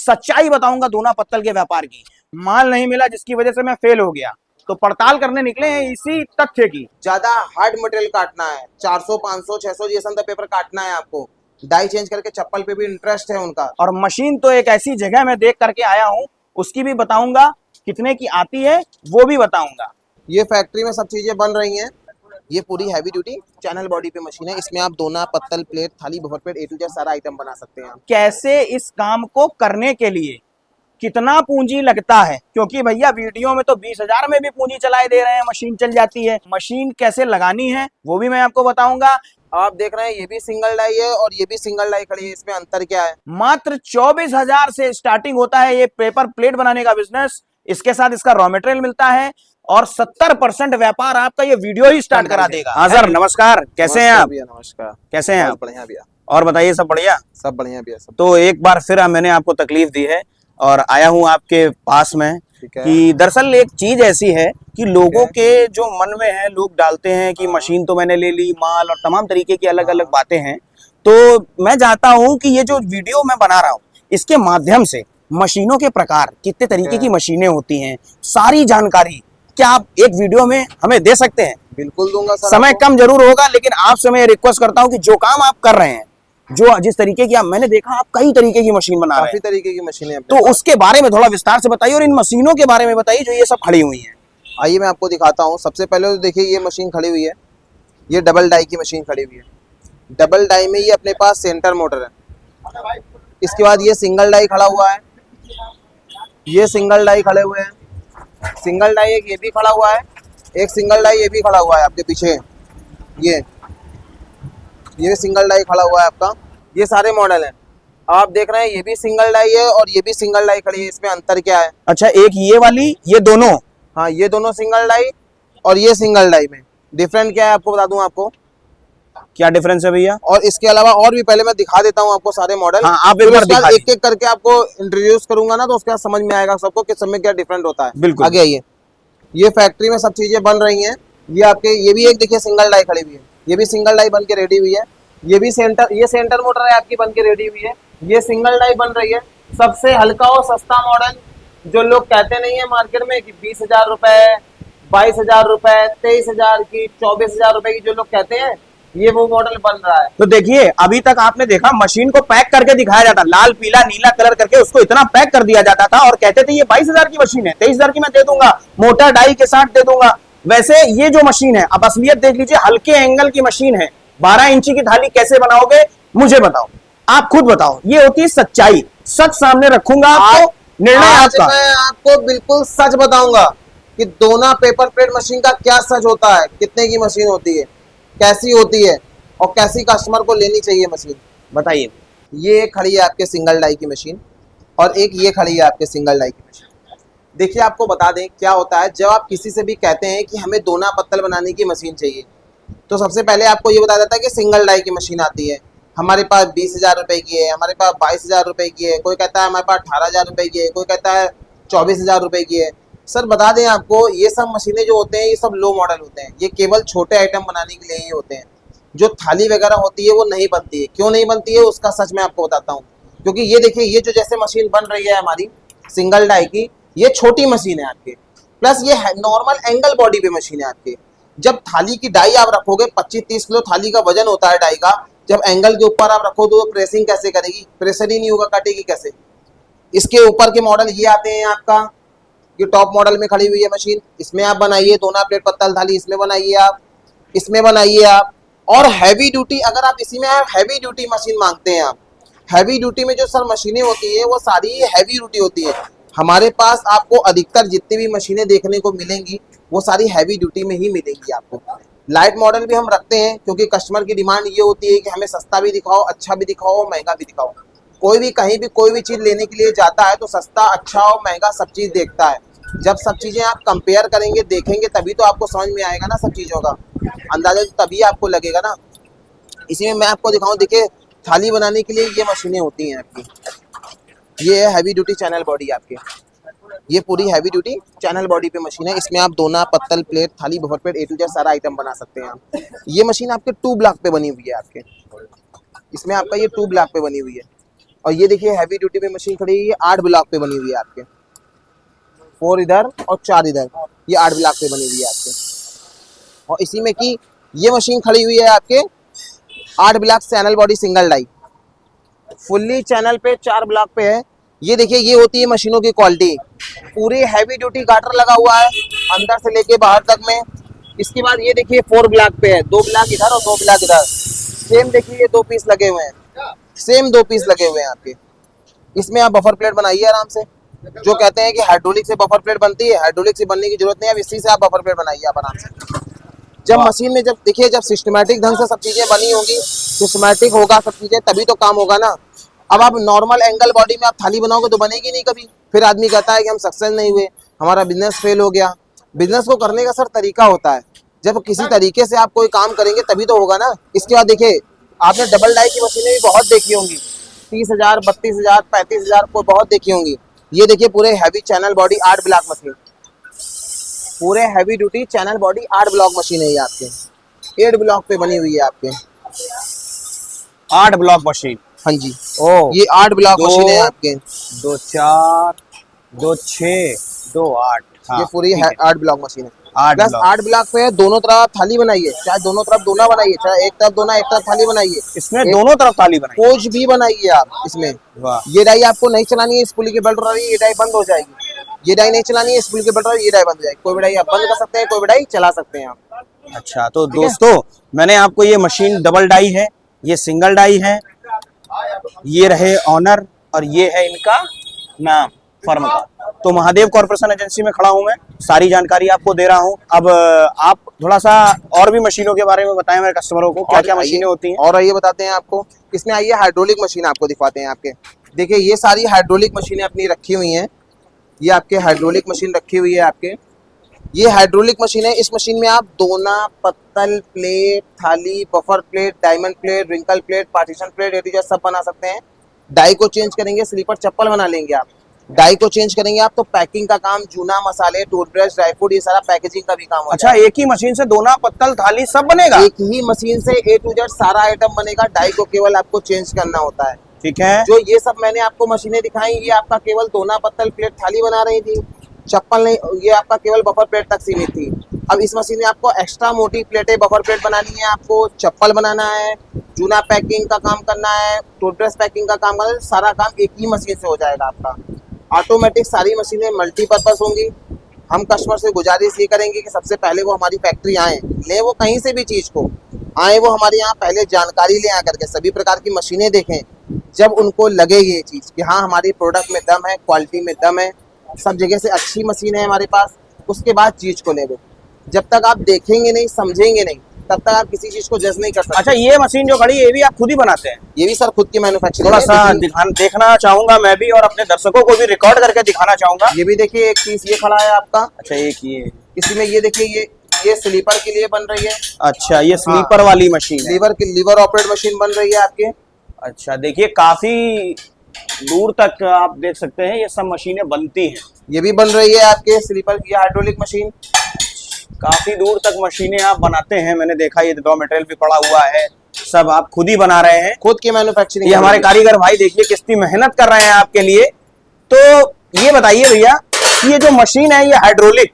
सच्चाई बताऊंगा दोना पत्तल के व्यापार की। माल नहीं मिला जिसकी वजह से मैं फेल हो गया, तो पड़ताल करने निकले हैं इसी तथ्य की। ज्यादा हार्ड मटेरियल काटना है, 400 500 600 जीएसएम तक पेपर काटना है आपको, डाई चेंज करके चप्पल पे भी इंटरेस्ट है उनका। और मशीन तो एक ऐसी जगह में देख करके आया हूँ, उसकी भी बताऊंगा, कितने की आती है वो भी बताऊंगा। ये फैक्ट्री में सब चीजें बन रही हैं। ये पूरी हैवी ड्यूटी चैनल बॉडी पे मशीन है। इसमें आप दोना, पत्तल, प्लेट, थाली, buffer plate, A to Z सारा आइटम बना सकते हैं। कैसे इस काम को करने के लिए कितना पूंजी लगता है, क्योंकि भैया वीडियो में तो 20,000 में भी पूंजी चलाए दे रहे हैं, मशीन चल जाती है। मशीन कैसे लगानी है वो भी मैं आपको बताऊंगा। आप देख रहे हैं ये भी सिंगल डाई है और ये भी सिंगल डाई खड़ी है, इसमें अंतर क्या है? मात्र 24,000 से स्टार्टिंग होता है ये पेपर प्लेट बनाने का बिजनेस। इसके साथ इसका रॉ मटेरियल मिलता है और 70% व्यापार आपका ये वीडियो ही स्टार्ट करा देगा। हाँ सर, नमस्कार, कैसे हैं आप? नमस्कार, कैसे हैं आप? बढ़िया भैया। और बताइए, सब बढ़िया? सब बढ़िया भैया, सब। तो एक बार फिर मैंने आपको तकलीफ दी है और आया हूं आपके पास में कि दरअसल एक चीज ऐसी है कि लोगों के जो मन में है, लोग डालते हैं कि मशीन तो मैंने ले ली, माल और तमाम तरीके की अलग अलग बातें हैं। तो मैं चाहता हूं कि ये जो वीडियो मैं बना रहा हूं, इसके माध्यम से मशीनों के प्रकार, कितने तरीके की मशीनें होती हैं, सारी जानकारी क्या आप एक वीडियो में हमें दे सकते हैं? बिल्कुल दूंगा सर। समय कम जरूर होगा, लेकिन आपसे मैं रिक्वेस्ट करता हूं कि जो काम आप कर रहे हैं, जो जिस तरीके की मैंने देखा आप कई तरीके की मशीन बना रहे हैं, काफी तरीके की मशीनें, तो उसके बारे में थोड़ा विस्तार से बताइए और इन मशीनों के बारे में बताइए जो ये सब खड़ी हुई हैं। आइए मैं आपको दिखाता हूँ। सबसे पहले तो देखिए ये मशीन खड़ी हुई है, ये डबल डाई की मशीन खड़ी हुई है। डबल डाई में ये अपने पास सेंटर मोटर है। इसके बाद ये सिंगल डाई खड़ा हुआ है, ये सिंगल डाई खड़े हुए हैं। सिंगल डाई एक ये भी खड़ा हुआ है, एक सिंगल डाई ये भी खड़ा हुआ है आपके पीछे। ये सिंगल डाई खड़ा हुआ है आपका। ये सारे मॉडल हैं आप देख रहे हैं। ये भी सिंगल डाई है और ये भी सिंगल डाई खड़ी है। इसमें अंतर क्या है? अच्छा, एक ये वाली, ये दोनों? हाँ, ये दोनों सिंगल डाई और ये सिंगल डाई में डिफरेंट क्या है आपको बता दूं। आपको क्या डिफरेंस है भैया? और इसके अलावा और भी पहले मैं दिखा देता हूँ आपको सारे मॉडल। हाँ, आप एक बार दिखा एक एक करके आपको इंट्रोड्यूस करूंगा ना, तो उसके बाद समझ में आएगा सबको किस समय क्या डिफरेंट होता है। बिल्कुल। आगे आइए। ये फैक्ट्री में सब चीजें बन रही हैं। ये आपके, ये भी एक देखिए सिंगल डाई खड़ी हुई है, ये भी सिंगल डाई बन के रेडी हुई है। ये भी ये सेंटर मोटर है आपकी बन के रेडी हुई है। ये सिंगल डाई बन रही है। सबसे हल्का और सस्ता मॉडल जो लोग कहते नहीं है मार्केट में कि 20,000 रुपए, 22,000 रुपए, 23,000 की, 24,000 रुपए की जो लोग कहते हैं, ये वो मॉडल बन रहा है। तो देखिए, अभी तक आपने देखा मशीन को पैक करके दिखाया जाता, लाल पीला नीला कलर करके उसको इतना पैक कर दिया जाता था और कहते थे ये 22,000 की मशीन है, 23,000 की मैं दे दूंगा, मोटा डाई के साथ दे दूंगा। वैसे ये जो मशीन है, अब असलियत देख लीजिए, हल्के एंगल की मशीन है। 12 इंची की थाली कैसे बनाओगे मुझे बताओ, आप खुद बताओ। ये होती है सच्चाई, सच सामने रखूंगा आपको, निर्णय आपका। मैं आपको बिल्कुल सच बताऊंगा कि दोना पेपर प्लेट मशीन का क्या सच होता है, कितने की मशीन होती है, कैसी होती है और कैसी कस्टमर को लेनी चाहिए मशीन, बताइए। ये खड़ी है आपके सिंगल डाई की मशीन और एक ये खड़ी है आपके सिंगल डाई की मशीन। देखिए आपको बता दें क्या होता है, जब आप किसी से भी कहते हैं कि हमें दोना पत्तल बनाने की मशीन चाहिए, तो सबसे पहले आपको ये बताया जाता है कि सिंगल डाई की मशीन आती है, हमारे पास 20,000 रुपए की है, हमारे पास 22,000 रुपए की है, कोई कहता है हमारे पास 18,000 रुपए की है, कोई कहता है 24,000 रुपए की है। सर बता दें आपको, ये सब मशीनें जो होते हैं ये सब लो मॉडल होते हैं। ये केवल छोटे आइटम बनाने के लिए ही होते हैं। जो थाली वगैरह होती है वो नहीं बनती है। क्यों नहीं बनती है उसका सच मैं आपको बताता हूँ। क्योंकि ये देखिए, ये जो जैसे मशीन बन रही है हमारी सिंगल डाई की, ये छोटी मशीन है आपके, प्लस ये नॉर्मल एंगल बॉडी पे मशीन है आपके। जब थाली की डाई आप रखोगे, 25-30 किलो थाली का वजन होता है डाई का, जब एंगल के ऊपर आप रखो तो प्रेसिंग कैसे करेगी? प्रेशर ही नहीं होगा, कटेगी कैसे? इसके ऊपर के मॉडल ये आते हैं आपका, ये टॉप मॉडल में खड़ी हुई है मशीन। इसमें आप बनाइए दोना प्लेट पत्तल थाली, इसमें बनाइए आप, इसमें बनाइए आप। और हैवी ड्यूटी, अगर आप इसी में हैवी ड्यूटी मशीन मांगते हैं आप, हैवी ड्यूटी में जो सर मशीनें होती है वो सारी हैवी ड्यूटी होती है। हमारे पास आपको अधिकतर जितनी भी मशीनें देखने को मिलेंगी वो सारी हैवी ड्यूटी में ही मिलेंगी आपको। लाइट मॉडल भी हम रखते हैं क्योंकि कस्टमर की डिमांड ये होती है कि हमें सस्ता भी दिखाओ, अच्छा भी दिखाओ, महंगा भी दिखाओ। कोई भी कहीं भी कोई भी चीज़ लेने के लिए जाता है तो सस्ता, अच्छा और महंगा सब चीज़ देखता है। जब सब चीज़ें आप कंपेयर करेंगे, देखेंगे, तभी तो आपको समझ में आएगा ना सब चीज़ों का अंदाजा, तभी आपको लगेगा ना। इसी में मैं आपको दिखाऊं, देखिए थाली बनाने के लिए ये मशीनें होती हैं आपकी। ये है हैवी ड्यूटी चैनल बॉडी आपके, ये पूरी हैवी ड्यूटी चैनल बॉडी पे मशीन है। इसमें आप दोना, पत्तल, प्लेट, थाली, buffer plate, A to Z सारा आइटम बना सकते हैं आप। ये मशीन आपके 2 ब्लॉक पे बनी हुई है आपके, इसमें आपका ये 2 ब्लॉक पे बनी हुई है। और ये देखिए हैवी ड्यूटी में मशीन खड़ी हुई है, 8 ब्लॉक पे बनी हुई है आपके, 4 इधर और 4 इधर, ये 8 ब्लॉक पे बनी हुई है आपके। और इसी में की ये मशीन खड़ी हुई है आपके 8 block channel body single die, fully channel पे 4 ब्लॉक पे है। ये देखिए ये होती है मशीनों की क्वालिटी, पूरी हैवी ड्यूटी गाटर लगा हुआ है अंदर से लेके बाहर तक में। इसके बाद ये देखिए 4 ब्लॉक पे है, 2 ब्लॉक इधर और 2 ब्लॉक इधर, सेम देखिए ये 2 पीस लगे हुए हैं, सेम 2 पीस लगे हुए हैं आपके। इसमें आप बफर प्लेट बनाइए आराम से, जो कहते हैं कि हाइड्रोलिक से बफर प्लेट बनती है, हाइड्रोलिक से बनने की जरूरत नहीं है, अब इसी से आप बफर प्लेट बनाइए आप आराम से। जब मशीन में जब देखिए जब सिस्टमैटिक ढंग से सब चीजें बनी होंगी, सिस्टमैटिक होगा सब चीजें, तभी तो काम होगा ना। अब आप नॉर्मल एंगल बॉडी में आप थाली बनाओगे तो बनेगी नहीं कभी, फिर आदमी कहता है कि हम सक्सेस नहीं हुए, हमारा बिजनेस फेल हो गया। बिजनेस को करने का सर तरीका होता है, जब किसी तरीके से आप कोई काम करेंगे तभी तो होगा ना। इसके बाद देखिए आपने डबल डाई की मशीनें भी बहुत देखी होंगी, 30,000, 32,000, 35,000 को बहुत देखी होंगी। ये देखिए पूरे heavy channel body 8 block machine, पूरे heavy duty channel body 8 block machine है ये आपके, 8 ब्लॉक पे बनी हुई है आपके, 8 ब्लॉक मशीन। हाँ जी, ओ ये 8 ब्लॉक मशीन है आपके, 2 4 2 6 2 8, ये पूरी 8 ब्लॉक मशीन है। 8 प्लस ब्लॉक। 8 ब्लॉक पे दोनों तरफ थाली बनाइए, चाहे दोनों तरफ दोना बनाइए, चाहे एक तरफ दोना एक तरफ थाली बनाइए, इसमें दोनों तरफ ताली बनाई। कोच भी बनाइए आप इसमें। वाह, ये डाई आपको नहीं चलानी है, इस पुली के बेल्ट हो रही है, ये डाई बंद हो जाएगी। ये डाई नहीं चलानी है, इस पुली के बेल्ट हो रही है, ये डाई बंद हो जाएगी। कोई भी डाई आप बंद कर सकते हैं, कोई भी डाई चला सकते हैं आप। अच्छा तो दोस्तों मैंने आपको ये मशीन डबल डाई है, ये सिंगल डाई है, ये रहे ऑनर और ये है इनका नाम फर्म का। तो महादेव कॉर्पोरेशन एजेंसी में खड़ा हूं मैं, सारी जानकारी आपको दे रहा हूं। अब आप थोड़ा सा और भी मशीनों के बारे में बताएं मेरे कस्टमरों को, क्या क्या मशीनें होती हैं। और ये बताते हैं आपको, इसमें आइए हाइड्रोलिक मशीन आपको दिखाते हैं आपके। देखिए ये सारी हाइड्रोलिक मशीनें अपनी रखी हुई हैं, ये आपके हाइड्रोलिक मशीन रखी हुई है आपके। ये हाइड्रोलिक मशीन है, इस मशीन में आप दोना, पत्तल, प्लेट, थाली, buffer plate, diamond plate, wrinkle plate, partition plate, एटीजर सब बना सकते हैं। डाई को चेंज करेंगे, स्लीपर चप्पल बना लेंगे आप। डाई को चेंज करेंगे आप तो पैकिंग का काम, चूना, मसाले, टूथब्रश, ड्राई फ्रूट, ये सारा पैकेजिंग का भी काम होता है। अच्छा एक ही मशीन से दोना, पत्तल, थाली सब बनेगा? एक ही मशीन से A to Z सारा आइटम बनेगा, डाई को केवल आपको चेंज करना होता है। ठीक है। जो ये सब मैंने आपको मशीनें दिखाई, ये आपका केवल दोना, पत्तल, प्लेट, थाली बना रही थी, चप्पल नहीं, ये आपका केवल बफर प्लेट तक सीमित थी। अब इस मशीन में आपको एक्स्ट्रा मोटी प्लेटें, बफर प्लेट बनानी है, आपको चप्पल बनाना है, चूना पैकिंग का काम करना है, टूथब्रश पैकिंग का काम करना है, सारा काम एक ही मशीन से हो जाएगा आपका। ऑटोमेटिक सारी मशीनें मल्टीपर्पज होंगी। हम कस्टमर से गुजारिश ये करेंगे कि सबसे पहले वो हमारी फैक्ट्री आए, ले वो कहीं से भी चीज़ को आए, वो हमारे यहाँ पहले जानकारी ले आकर के सभी प्रकार की मशीनें देखें। जब उनको लगे ये चीज़ कि हाँ हमारी प्रोडक्ट में दम है, क्वालिटी में दम है, सब जगह से अच्छी मशीन है हमारे पास, उसके बाद चीज़ को ले लो। जब तक आप देखेंगे नहीं, समझेंगे नहीं, तब तक आप किसी चीज़ को जज नहीं कर सकते। अच्छा ये मशीन जो खड़ी है ये भी आप खुद ही बनाते हैं? ये भी सर खुद की मैन्युफैक्चरिंग थोड़ा सा देखना चाहूंगा मैं भी, और अपने दर्शकों को भी रिकॉर्ड करके दिखाना चाहूंगा। ये भी देखिए एक पीस ये खड़ा है आपका। अच्छा एक ये, इसी में ये देखिए ये स्लीपर के लिए बन रही है। अच्छा ये स्लीपर वाली मशीन है। लीवर ऑपरेट मशीन बन रही है आपके। अच्छा देखिए काफी दूर तक आप देख सकते हैं ये सब मशीनें बनती हैं। ये भी बन रही है आपके स्लीपर की हाइड्रोलिक मशीन। काफी दूर तक मशीनें आप बनाते हैं, मैंने देखा ये रॉ मटेरियल भी पड़ा हुआ है, सब आप खुद ही बना रहे हैं, खुद की मैन्युफैक्चरिंग। ये हमारे कारीगर भाई देखिए कितनी मेहनत कर रहे हैं आपके लिए। तो ये बताइए भैया कि ये जो मशीन है ये हाइड्रोलिक,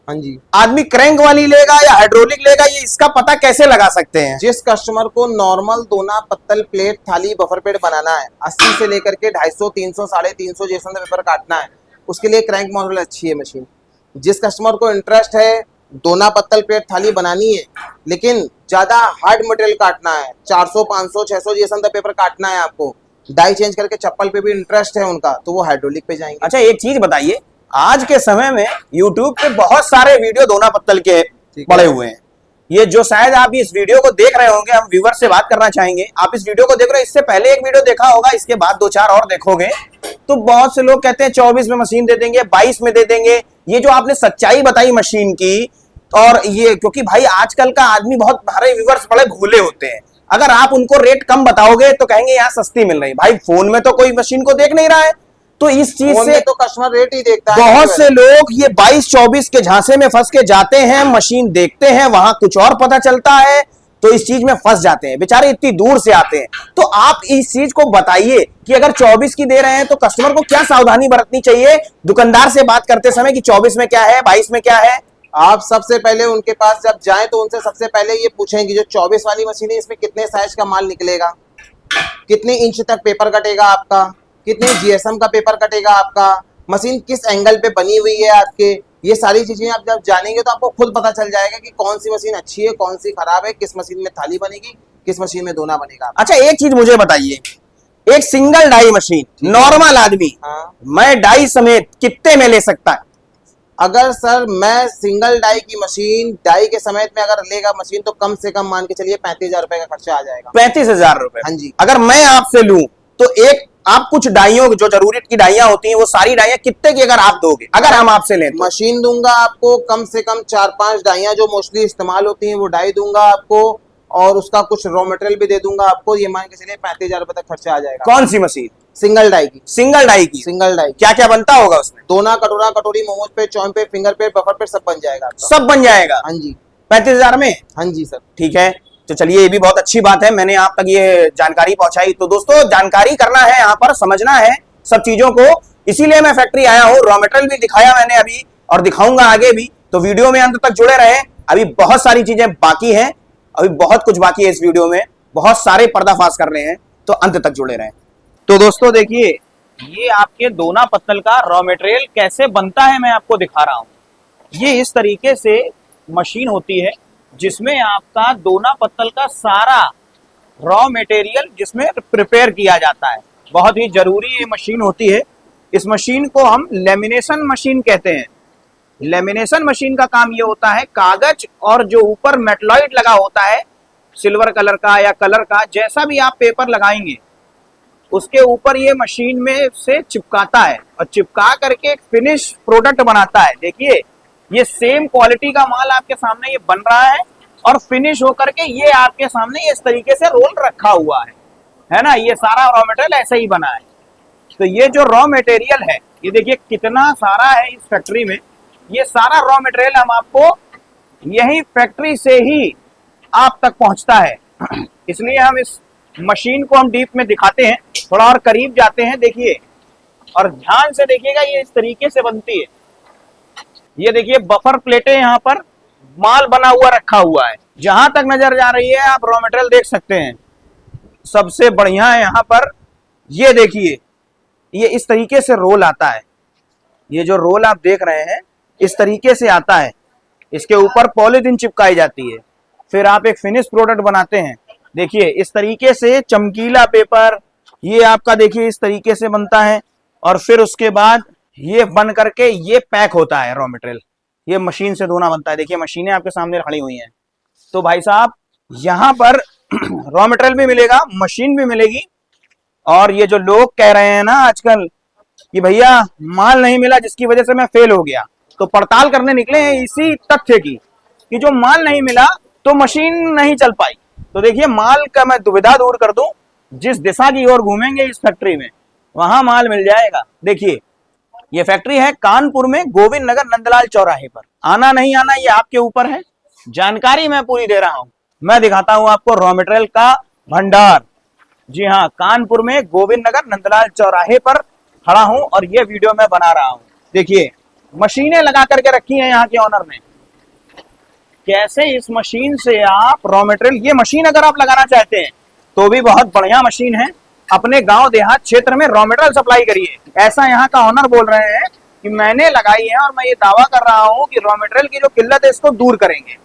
हाँ जी, आदमी क्रैंक वाली लेगा या हाइड्रोलिक लेगा, ये इसका पता कैसे लगा सकते हैं? जिस कस्टमर को नॉर्मल दोना, पत्तल, प्लेट, थाली, बफर प्लेट बनाना है, 80 से लेकर के 250, 300, 350 जैसा पेपर काटना है, उसके लिए क्रैंक मॉडल अच्छी है मशीन। जिस कस्टमर को इंटरेस्ट है दोना, पत्तल, प्लेट, थाली बनानी है लेकिन ज्यादा हार्ड मटेरियल काटना है, 400, 500, 600 जैसा पेपर काटना है, आपको डाई चेंज करके चप्पल पे भी इंटरेस्ट है उनका, तो वो हाइड्रोलिक पे जाएंगे। अच्छा एक चीज बताइए, आज के समय में YouTube पे बहुत सारे वीडियो दोना पत्तल के पड़े हुए हैं, ये जो शायद आप इस वीडियो को देख रहे होंगे, हम व्यूवर से बात करना चाहेंगे, आप इस वीडियो को देख रहे हो, इससे पहले एक वीडियो देखा होगा, इसके बाद 2-4 और देखोगे तो बहुत से लोग कहते हैं 24 में मशीन दे देंगे, 22 में दे देंगे। ये जो आपने सच्चाई बताई मशीन की, और ये क्योंकि भाई आजकल का आदमी बहुत, हमारे व्यूवर्स बड़े भोले होते हैं, अगर आप उनको रेट कम बताओगे तो कहेंगे यहाँ सस्ती मिल रही है। भाई फोन में तो कोई मशीन को देख नहीं रहा है, तो इस चीज से तो कस्टमर रेट ही देखता है। बहुत से लोग ये 22-24 के झांसे में फंस के जाते हैं, मशीन देखते हैं, वहां कुछ और पता चलता है, तो इस चीज में फंस जाते हैं, बेचारे इतनी दूर से आते हैं। तो आप इस चीज को बताइए कि अगर 24 की दे रहे हैं तो कस्टमर को क्या सावधानी बरतनी चाहिए दुकानदार से बात करते समय कि 24 में क्या है, 22 में क्या है। आप सबसे पहले उनके पास जब जाएं तो उनसे सबसे पहले ये पूछें कि जो 24 वाली मशीन है इसमें कितने साइज का माल निकलेगा, कितने इंच तक पेपर कटेगा आपका, कितने जीएसएम का पेपर कटेगा आपका, मशीन किस एंगल पे बनी हुई है आपके। ये सारी चीजें आप जब जानेंगे तो आपको खुद पता चल जाएगा कि कौन सी मशीन अच्छी है, कौन सी खराब है, किस मशीन में थाली बनेगी, किस मशीन में दोना बनेगा। अच्छा एक चीज मुझे बताइए, एक सिंगल डाई मशीन नॉर्मल आदमी मैं डाई समेत कितने में ले सकता है? अगर सर मैं सिंगल डाई की मशीन डाई के समेत में अगर लेगा मशीन तो कम से कम मान के चलिए 35,000 रुपए का खर्चा आ जाएगा। 35,000 रुपए? हाँ जी। अगर मैं आपसे लूं तो एक आप कुछ डाइयों जो जरूरत की डाइयां होती हैं वो सारी डाइयां कितने की अगर आप दोगे, अगर हम आपसे लें तो? मशीन दूंगा आपको कम से कम 4-5 डाइयां जो मोस्टली इस्तेमाल होती हैं वो डाई दूंगा आपको, और उसका कुछ रॉ मटेरियल भी दे दूंगा आपको। ये मान के चलिए 35,000 रुपए तक खर्चा आ जाएगा। कौन सी मशीन? सिंगल डाई की। सिंगल डाई की? Single die. क्या क्या बनता होगा उसमें? दोना, कटोरा, कटोरी, मोमोज पे, चौन पे, फिंगर पे, बफर पे सब बन जाएगा आपका। सब बन जाएगा? हाँ जी। 35,000 में? हाँ जी सर। ठीक है, तो चलिए ये भी बहुत अच्छी बात है, मैंने आप तक ये जानकारी पहुंचाई। तो दोस्तों जानकारी करना है यहाँ पर, समझना है सब चीजों को, इसीलिए मैं फैक्ट्री आया हूँ। रॉ मटेरियल भी दिखाया मैंने अभी और दिखाऊंगा आगे भी, तो वीडियो में अंत तक जुड़े रहें। अभी बहुत सारी चीजें बाकी हैं, अभी बहुत कुछ बाकी है इस वीडियो में, बहुत सारे पर्दाफाश करने हैं, तो अंत तक जुड़े रहें। तो दोस्तों देखिए, ये आपके दोना पत्तल का रॉ मटेरियल कैसे बनता है मैं आपको दिखा रहा हूँ। ये इस तरीके से मशीन होती है जिसमें आपका दोना पत्तल का सारा रॉ मटेरियल जिसमें प्रिपेयर किया जाता है। बहुत ही जरूरी ये मशीन होती है। इस मशीन को हम लेमिनेशन मशीन कहते हैं। लेमिनेशन मशीन का काम ये होता है, कागज और जो ऊपर मेटलॉइड लगा होता है सिल्वर कलर का या कलर का, जैसा भी आप पेपर लगाएंगे उसके ऊपर ये मशीन में से चिपकाता है और चिपका करके एक फिनिश प्रोडक्ट बनाता है। देखिए ये सेम क्वालिटी का माल आपके सामने ये बन रहा है और फिनिश होकर के ये आपके सामने इस तरीके से रोल रखा हुआ है ना। ये सारा रॉ मटेरियल ऐसे ही बना है। तो ये जो रॉ मटेरियल है ये देखिए कितना सारा है इस फैक्ट्री में। ये सारा रॉ मटेरियल हम आपको यही फैक्ट्री से ही आप तक पहुंचता है, इसलिए हम इस मशीन को हम डीप में दिखाते हैं, थोड़ा और करीब जाते हैं। देखिए और ध्यान से देखिएगा, ये इस तरीके से बनती है। ये देखिए बफर प्लेटें यहाँ पर माल बना हुआ रखा हुआ है, जहां तक नजर जा रही है आप रॉ मटेरियल देख सकते हैं। सबसे बढ़िया है यहाँ पर, ये देखिए ये इस तरीके से रोल आता है। ये जो रोल आप देख रहे हैं इस तरीके से आता है, इसके ऊपर पॉलीथीन चिपकाई जाती है, फिर आप एक फिनिश प्रोडक्ट बनाते हैं। देखिए इस तरीके से चमकीला पेपर ये आपका देखिए इस तरीके से बनता है और फिर उसके बाद ये बन करके ये पैक होता है रॉ मटेरियल। ये मशीन से दोना बनता है। देखिए मशीनें आपके सामने खड़ी हुई हैं। तो भाई साहब यहाँ पर रॉ मटेरियल भी मिलेगा, मशीन भी मिलेगी। और ये जो लोग कह रहे हैं ना आजकल कि भैया माल नहीं मिला जिसकी वजह से मैं फेल हो गया, तो पड़ताल करने निकले हैं इसी तथ्य की कि जो माल नहीं मिला तो मशीन नहीं चल पाई। तो देखिए माल का मैं दुविधा दूर कर दूं, जिस दिशा की ओर घूमेंगे इस फैक्ट्री में वहां माल मिल जाएगा। देखिए ये फैक्ट्री है कानपुर में, गोविंद नगर नंदलाल चौराहे पर। आना नहीं आना ये आपके ऊपर है, जानकारी मैं पूरी दे रहा हूं। मैं दिखाता हूं आपको रॉ मटेरियल का भंडार। जी हाँ, कानपुर में गोविंद नगर नंदलाल चौराहे पर खड़ा हूं और ये वीडियो मैं बना रहा हूं। देखिए मशीनें लगा करके रखी हैं यहाँ के ऑनर ने, कैसे इस मशीन से आप रॉ मटेरियल, ये मशीन अगर आप लगाना चाहते हैं तो भी बहुत बढ़िया मशीन है। अपने गांव देहात क्षेत्र में रॉ मटेरियल सप्लाई करिए, ऐसा यहाँ का ऑनर बोल रहे हैं कि मैंने लगाई है और मैं ये दावा कर रहा हूँ कि रॉ मटेरियल की जो किल्लत है इसको दूर करेंगे।